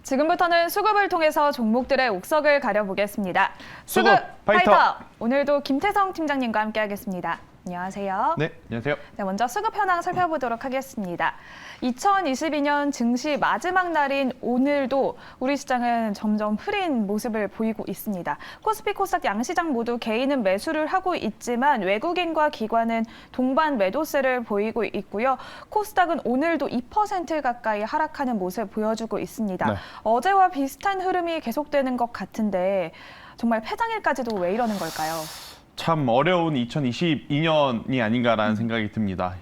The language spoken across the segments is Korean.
지금부터는 수급을 통해서 종목들의 옥석을 가려보겠습니다. 수급 파이터! 오늘도 김태성 팀장님과 함께하겠습니다. 안녕하세요. 네, 안녕하세요. 네, 먼저 수급 현황 살펴보도록 하겠습니다. 2022년 증시 마지막 날인 오늘도 우리 시장은 점점 흐린 모습을 보이고 있습니다. 코스피, 코스닥 양시장 모두 개인은 매수를 하고 있지만 외국인과 기관은 동반 매도세를 보이고 있고요. 코스닥은 오늘도 2% 가까이 하락하는 모습을 보여주고 있습니다. 네. 어제와 비슷한 흐름이 계속되는 것 같은데 정말 패장일까지도 왜 이러는 걸까요? 참 어려운 2022년이 아닌가라는 생각이 듭니다.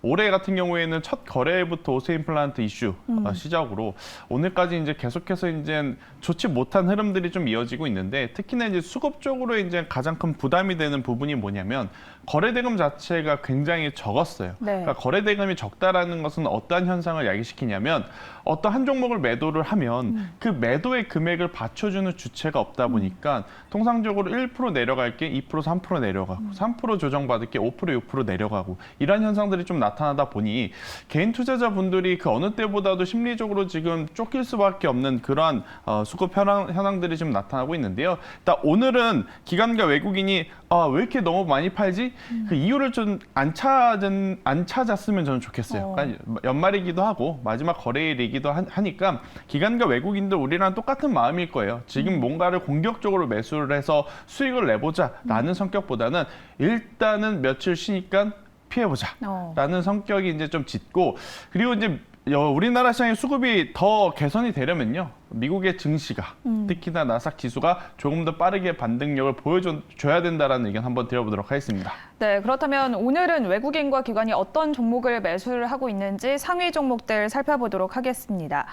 올해 같은 경우에는 첫 거래부터 오세 임플란트 이슈 시작으로 오늘까지 이제 계속해서 이제 좋지 못한 흐름들이 좀 이어지고 있는데 특히나 이제 수급 쪽으로 이제 가장 큰 부담이 되는 부분이 뭐냐면 거래 대금 자체가 굉장히 적었어요. 네. 그러니까 거래 대금이 적다라는 것은 어떠한 현상을 야기시키냐면 어떤 한 종목을 매도를 하면 그 매도의 금액을 받쳐주는 주체가 없다 보니까 통상적으로 1% 내려갈 게 2%, 3% 내려가고 3% 조정받을 게 5%, 6% 내려가고 이런 현상들이 좀 나타나다 보니 개인 투자자분들이 그 어느 때보다도 심리적으로 지금 쫓길 수밖에 없는 그러한 수급 현황들이 좀 나타나고 있는데요. 일단 오늘은 기관과 외국인이 왜 이렇게 너무 많이 팔지? 그 이유를 좀 안 찾았으면 저는 좋겠어요. 그러니까 연말이기도 하고 마지막 거래일이기도 하니까 기관과 외국인도 우리랑 똑같은 마음일 거예요. 지금 뭔가를 공격적으로 매수를 해서 수익을 내보자라는 성격보다는 일단은 며칠 쉬니까 피해보자라는 성격이 이제 좀 짙고 그리고 이제 우리나라 시장의 수급이 더 개선이 되려면요. 미국의 증시가 특히나 나스닥 지수가 조금 더 빠르게 반등력을 보여줘야 된다는 의견 한번 드려보도록 하겠습니다. 네, 그렇다면 오늘은 외국인과 기관이 어떤 종목을 매수를 하고 있는지 상위 종목들 살펴보도록 하겠습니다.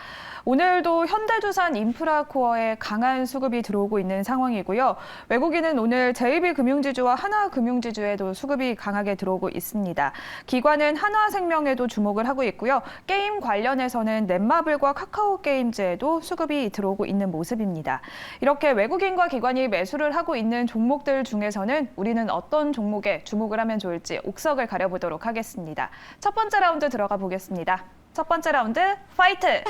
오늘도 현대두산 인프라코어에 강한 수급이 들어오고 있는 상황이고요. 외국인은 오늘 JB금융지주와 하나금융지주에도 수급이 강하게 들어오고 있습니다. 기관은 한화생명에도 주목을 하고 있고요. 게임 관련해서는 넷마블과 카카오게임즈에도 수급이 들어오고 있는 모습입니다. 이렇게 외국인과 기관이 매수를 하고 있는 종목들 중에서는 우리는 어떤 종목에 주목을 하면 좋을지 옥석을 가려보도록 하겠습니다. 첫 번째 라운드 들어가 보겠습니다. 첫 번째 라운드 파이트!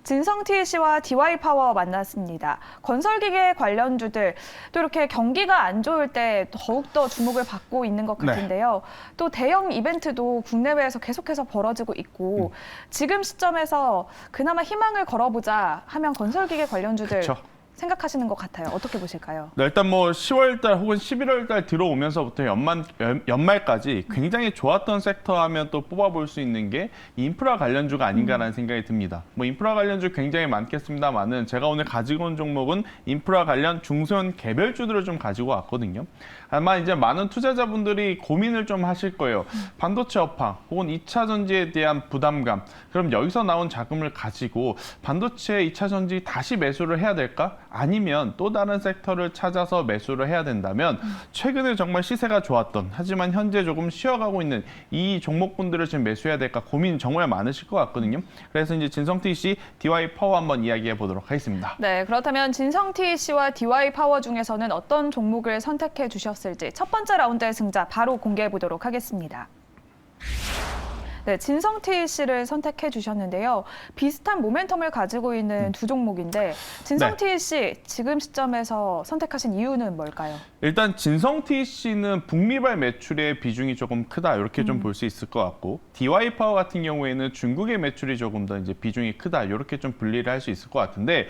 진성TC와 DY파워 만났습니다. 건설기계 관련주들 또 이렇게 경기가 안 좋을 때 더욱더 주목을 받고 있는 것 같은데요. 네. 또 대형 이벤트도 국내외에서 계속해서 벌어지고 있고 지금 시점에서 그나마 희망을 걸어보자 하면 건설기계 관련주들 그쵸. 생각하시는 것 같아요. 어떻게 보실까요? 네, 일단 뭐 10월달 혹은 11월달 들어오면서부터 연말까지 굉장히 좋았던 섹터 하면 또 뽑아볼 수 있는 게 인프라 관련주가 아닌가라는 생각이 듭니다. 뭐 인프라 관련주 굉장히 많겠습니다만은 제가 오늘 가지고 온 종목은 인프라 관련 중소형 개별주들을 좀 가지고 왔거든요. 아마 이제 많은 투자자분들이 고민을 좀 하실 거예요. 반도체 업황 혹은 2차 전지에 대한 부담감. 그럼 여기서 나온 자금을 가지고 반도체 2차 전지 다시 매수를 해야 될까? 아니면 또 다른 섹터를 찾아서 매수를 해야 된다면 최근에 정말 시세가 좋았던 하지만 현재 조금 쉬어가고 있는 이 종목분들을 지금 매수해야 될까 고민 정말 많으실 것 같거든요. 그래서 이제 진성TC, DY파워 한번 이야기해 보도록 하겠습니다. 네, 그렇다면 진성TC와 DY파워 중에서는 어떤 종목을 선택해 주셨을지 첫 번째 라운드의 승자 바로 공개해 보도록 하겠습니다. 네, 진성TC를 선택해 주셨는데요. 비슷한 모멘텀을 가지고 있는 두 종목인데 진성TC 지금 시점에서 선택하신 이유는 뭘까요? 일단 진성TC는 북미발 매출의 비중이 조금 크다 이렇게 좀 볼 수 있을 것 같고 DY파워 같은 경우에는 중국의 매출이 조금 더 이제 비중이 크다 이렇게 좀 분리를 할 수 있을 것 같은데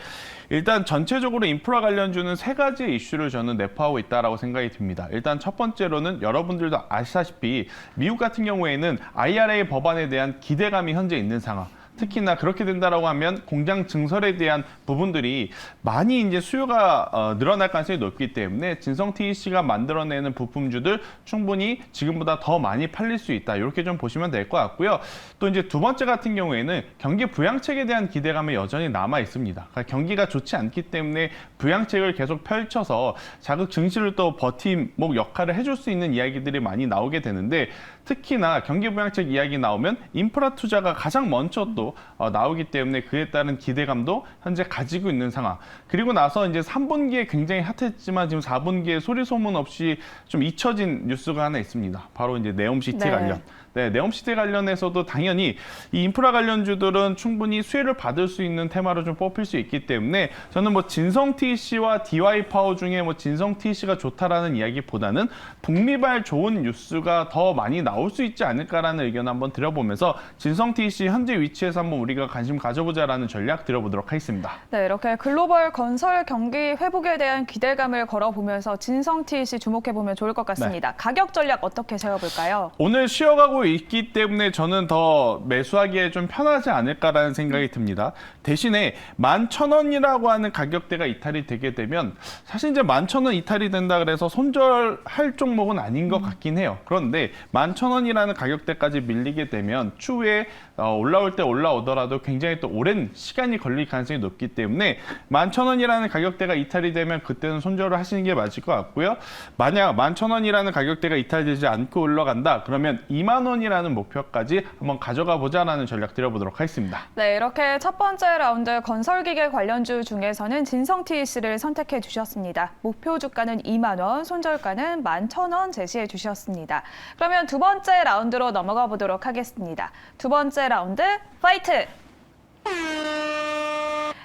일단 전체적으로 인프라 관련주는 세 가지의 이슈를 저는 내포하고 있다라고 생각이 듭니다. 일단 첫 번째로는 여러분들도 아시다시피 미국 같은 경우에는 IRA 법안에 대한 기대감이 현재 있는 상황. 특히나 그렇게 된다라고 하면 공장 증설에 대한 부분들이 많이 이제 수요가 늘어날 가능성이 높기 때문에 진성TC가 만들어내는 부품주들 충분히 지금보다 더 많이 팔릴 수 있다. 이렇게 좀 보시면 될 것 같고요. 또 이제 두 번째 같은 경우에는 경기 부양책에 대한 기대감이 여전히 남아 있습니다. 그러니까 경기가 좋지 않기 때문에 부양책을 계속 펼쳐서 자국 증시를 또 버팀목 역할을 해줄 수 있는 이야기들이 많이 나오게 되는데 특히나 경기 부양책 이야기 나오면 인프라 투자가 가장 먼저 또 나오기 때문에 그에 따른 기대감도 현재 가지고 있는 상황. 그리고 나서 이제 3분기에 굉장히 핫했지만 지금 4분기에 소리 소문 없이 좀 잊혀진 뉴스가 하나 있습니다. 바로 이제 네옴시티 관련. 네, 네옴시티 관련해서도 당연히 이 인프라 관련주들은 충분히 수혜를 받을 수 있는 테마로 좀 뽑힐 수 있기 때문에 저는 뭐 진성 TC와 DY 파워 중에 뭐 진성 TC가 좋다라는 이야기보다는 북미발 좋은 뉴스가 더 많이 나올 수 있지 않을까라는 의견 한번 드려보면서 진성 TC 현재 위치에서 한번 우리가 관심 가져보자라는 전략 드려보도록 하겠습니다. 네, 이렇게 글로벌 건설 경기 회복에 대한 기대감을 걸어보면서 진성 TC 주목해보면 좋을 것 같습니다. 가격 전략 어떻게 세워볼까요? 오늘 쉬어가고 있기 때문에 저는 더 매수하기에 좀 편하지 않을까라는 생각이 듭니다. 대신에 11,000원이라고 하는 가격대가 이탈이 되게 되면 사실 이제 11,000원 이탈이 된다 그래서 손절할 종목은 아닌 것 같긴 해요. 그런데 11,000원이라는 가격대까지 밀리게 되면 추후에 올라올 때 올라오더라도 굉장히 또 오랜 시간이 걸릴 가능성이 높기 때문에 11,000원이라는 가격대가 이탈이 되면 그때는 손절을 하시는 게 맞을 것 같고요. 만약 11,000원이라는 가격대가 이탈되지 않고 올라간다 그러면 2만 원이라는 목표까지 한번 가져가 보자라는 전략 드려보도록 하겠습니다. 네, 이렇게 첫 번째 라운드 건설기계 관련주 중에서는 진성 TC를 선택해 주셨습니다. 목표 주가는 2만 원, 손절가는 11,000원 제시해 주셨습니다. 그러면 두 번째 라운드로 넘어가 보도록 하겠습니다. 두 번째 라운드 파이트!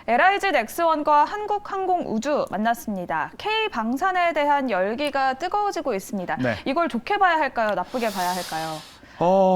LIG 넥스원과 한국항공우주 만났습니다. K방산에 대한 열기가 뜨거워지고 있습니다. 네. 이걸 좋게 봐야 할까요? 나쁘게 봐야 할까요?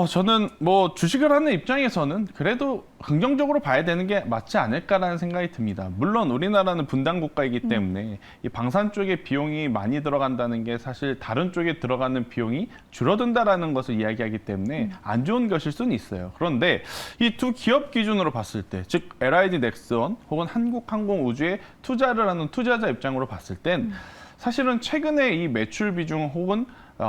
저는 뭐 주식을 하는 입장에서는 그래도 긍정적으로 봐야 되는 게 맞지 않을까라는 생각이 듭니다. 물론 우리나라는 분단 국가이기 때문에 이 방산 쪽에 비용이 많이 들어간다는 게 사실 다른 쪽에 들어가는 비용이 줄어든다라는 것을 이야기하기 때문에 안 좋은 것일 수는 있어요. 그런데 이 두 기업 기준으로 봤을 때, 즉 LIG 넥스원 혹은 한국항공우주에 투자를 하는 투자자 입장으로 봤을 땐 사실은 최근에 이 매출 비중 혹은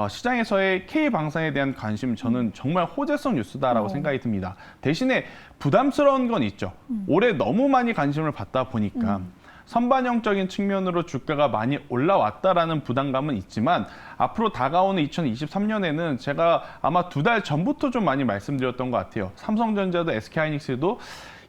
시장에서의 K방산에 대한 관심 저는 정말 호재성 뉴스다라고 생각이 듭니다. 대신에 부담스러운 건 있죠. 올해 너무 많이 관심을 받다 보니까 선반영적인 측면으로 주가가 많이 올라왔다라는 부담감은 있지만 앞으로 다가오는 2023년에는 제가 아마 2달 전부터 좀 많이 말씀드렸던 것 같아요. 삼성전자도 SK하이닉스도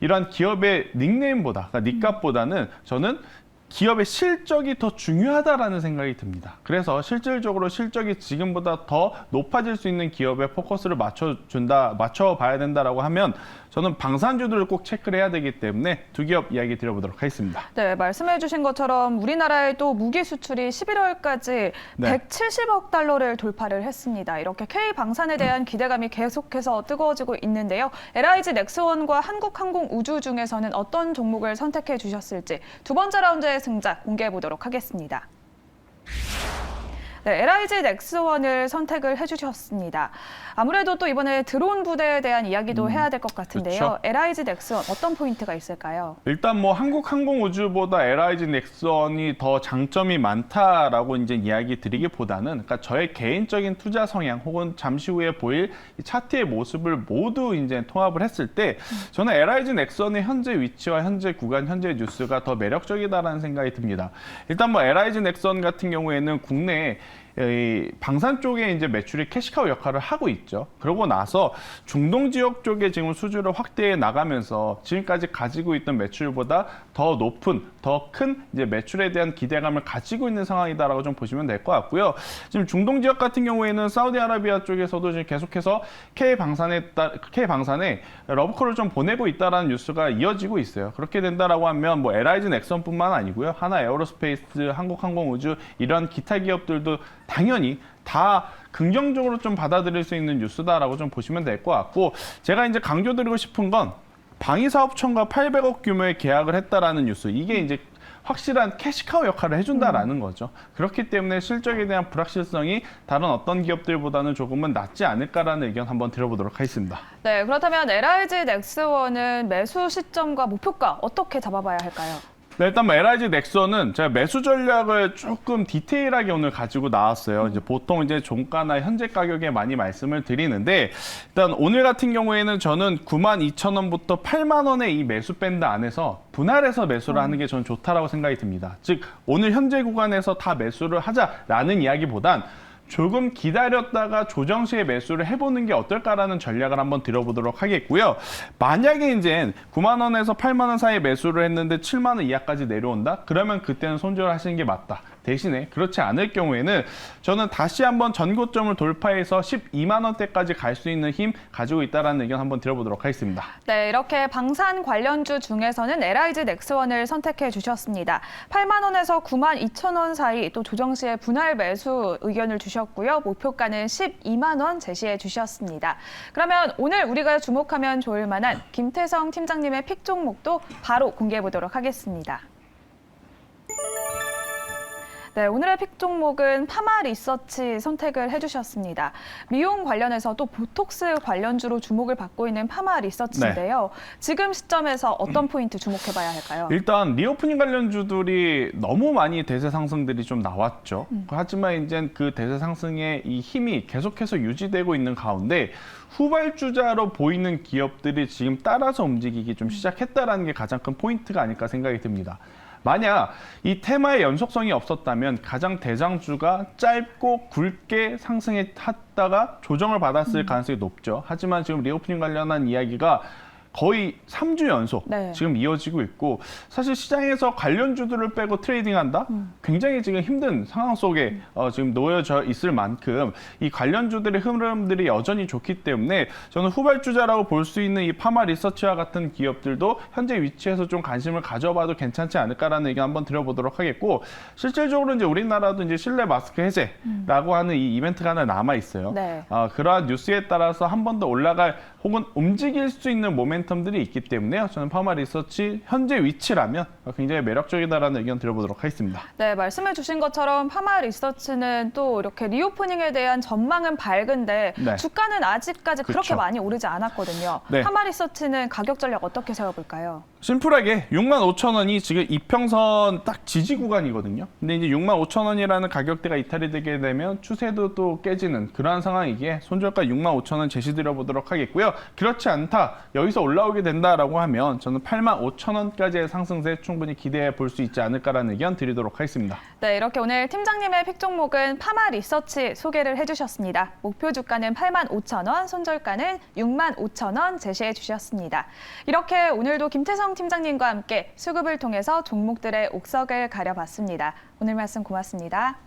이러한 기업의 닉네임보다, 그러니까 닉값보다는 저는 기업의 실적이 더 중요하다라는 생각이 듭니다. 그래서 실질적으로 실적이 지금보다 더 높아질 수 있는 기업에 포커스를 맞춰봐야 된다라고 하면 저는 방산주들을 꼭 체크를 해야 되기 때문에 두 기업 이야기 드려보도록 하겠습니다. 네, 말씀해 주신 것처럼 우리나라의 또 무기 수출이 11월까지 네. 170억 달러를 돌파를 했습니다. 이렇게 K방산에 대한 기대감이 계속해서 뜨거워지고 있는데요. LIG 넥스원과 한국항공우주 중에서는 어떤 종목을 선택해 주셨을지 두 번째 라운드의 승자 공개해 보도록 하겠습니다. 네, LIG 넥스원을 선택을 해주셨습니다. 아무래도 또 이번에 드론 부대에 대한 이야기도 해야 될 것 같은데요. 그렇죠. LIG 넥스원 어떤 포인트가 있을까요? 일단 뭐 한국항공우주보다 LIG 넥스원이 더 장점이 많다라고 이제 이야기 드리기보다는 그러니까 저의 개인적인 투자 성향 혹은 잠시 후에 보일 이 차트의 모습을 모두 이제 통합을 했을 때 저는 LIG 넥스원의 현재 위치와 현재 구간, 현재 뉴스가 더 매력적이다라는 생각이 듭니다. 일단 뭐 LIG 넥스원 같은 경우에는 국내에 이 방산 쪽에 이제 매출이 캐시카우 역할을 하고 있죠. 그러고 나서 중동 지역 쪽에 지금 수주를 확대해 나가면서 지금까지 가지고 있던 매출보다 더 높은, 더 큰 이제 매출에 대한 기대감을 가지고 있는 상황이다라고 좀 보시면 될 것 같고요. 지금 중동 지역 같은 경우에는 사우디아라비아 쪽에서도 지금 계속해서 K방산에 러브콜을 좀 보내고 있다라는 뉴스가 이어지고 있어요. 그렇게 된다라고 하면 뭐 LIG 넥슨뿐만 아니고요. 하나 에어로스페이스, 한국항공우주 이런 기타 기업들도 당연히 다 긍정적으로 좀 받아들일 수 있는 뉴스다라고 좀 보시면 될 것 같고 제가 이제 강조드리고 싶은 건 방위사업청과 800억 규모의 계약을 했다라는 뉴스 이게 이제 확실한 캐시카우 역할을 해준다라는 거죠. 그렇기 때문에 실적에 대한 불확실성이 다른 어떤 기업들보다는 조금은 낮지 않을까라는 의견 한번 드려보도록 하겠습니다. 네, 그렇다면 LIG 넥스원은 매수 시점과 목표가 어떻게 잡아봐야 할까요? 네, 일단 뭐 LIG 넥슨은 제가 매수 전략을 조금 디테일하게 오늘 가지고 나왔어요. 이제 보통 이제 종가나 현재 가격에 많이 말씀을 드리는데 일단 오늘 같은 경우에는 저는 92,000원부터 8만 원의 이 매수 밴드 안에서 분할해서 매수를 하는 게 저는 좋다라고 생각이 듭니다. 즉 오늘 현재 구간에서 다 매수를 하자라는 이야기보단 조금 기다렸다가 조정 시에 매수를 해보는 게 어떨까라는 전략을 한번 드려보도록 하겠고요. 만약에 이제 9만 원에서 8만 원 사이에 매수를 했는데 7만 원 이하까지 내려온다? 그러면 그때는 손절하시는 게 맞다. 대신에 그렇지 않을 경우에는 저는 다시 한번 전고점을 돌파해서 12만 원대까지 갈 수 있는 힘 가지고 있다는 의견 한번 들어보도록 하겠습니다. 네, 이렇게 방산 관련주 중에서는 LIG 넥스원을 선택해 주셨습니다. 8만 원에서 9만 2천 원 사이 또 조정 시에 분할 매수 의견을 주셨고요. 목표가는 12만 원 제시해 주셨습니다. 그러면 오늘 우리가 주목하면 좋을 만한 김태성 팀장님의 픽 종목도 바로 공개해 보도록 하겠습니다. 네, 오늘의 픽 종목은 파마 리서치 선택을 해주셨습니다. 미용 관련해서 또 보톡스 관련주로 주목을 받고 있는 파마 리서치인데요. 지금 시점에서 어떤 포인트 주목해봐야 할까요? 일단 리오프닝 관련주들이 너무 많이 대세 상승들이 좀 나왔죠. 하지만 이제 그 대세 상승의 이 힘이 계속해서 유지되고 있는 가운데 후발주자로 보이는 기업들이 지금 따라서 움직이기 좀 시작했다라는 게 가장 큰 포인트가 아닐까 생각이 듭니다. 만약 이 테마의 연속성이 없었다면 가장 대장주가 짧고 굵게 상승했다가 조정을 받았을 가능성이 높죠. 하지만 지금 리오프닝 관련한 이야기가 거의 3주 연속 네. 지금 이어지고 있고 사실 시장에서 관련주들을 빼고 트레이딩한다? 굉장히 지금 힘든 상황 속에 지금 놓여져 있을 만큼 이 관련주들의 흐름들이 여전히 좋기 때문에 저는 후발주자라고 볼 수 있는 이 파마 리서치와 같은 기업들도 현재 위치에서 좀 관심을 가져봐도 괜찮지 않을까라는 의견 한번 드려보도록 하겠고 실질적으로 이제 우리나라도 이제 실내 마스크 해제라고 하는 이 이벤트가 하나 남아 있어요. 네. 그러한 뉴스에 따라서 한 번 더 올라갈 혹은 움직일 수 있는 모멘텀들이 있기 때문에요. 저는 파마 리서치 현재 위치라면 굉장히 매력적이다라는 의견 들어보도록 하겠습니다. 네, 말씀해 주신 것처럼 파마 리서치는 또 이렇게 리오프닝에 대한 전망은 밝은데 네. 주가는 아직까지 그렇게 그렇죠. 많이 오르지 않았거든요. 네. 파마 리서치는 가격 전략 어떻게 세워볼까요? 심플하게 65,000원이 지금 이평선 딱 지지 구간이거든요. 근데 이제 65,000원이라는 가격대가 이탈이 되게 되면 추세도 또 깨지는 그러한 상황이기에 손절가 65,000원 제시드려 보도록 하겠고요. 그렇지 않다. 여기서 올라오게 된다라고 하면 저는 85,000원까지의 상승세 충분히 기대해 볼 수 있지 않을까라는 의견 드리도록 하겠습니다. 네, 이렇게 오늘 팀장님의 픽 종목은 파마 리서치 소개를 해주셨습니다. 목표 주가는 85,000원, 손절가는 65,000원 제시해 주셨습니다. 이렇게 오늘도 김태성 팀장님과 함께 수급을 통해서 종목들의 옥석을 가려봤습니다. 오늘 말씀 고맙습니다.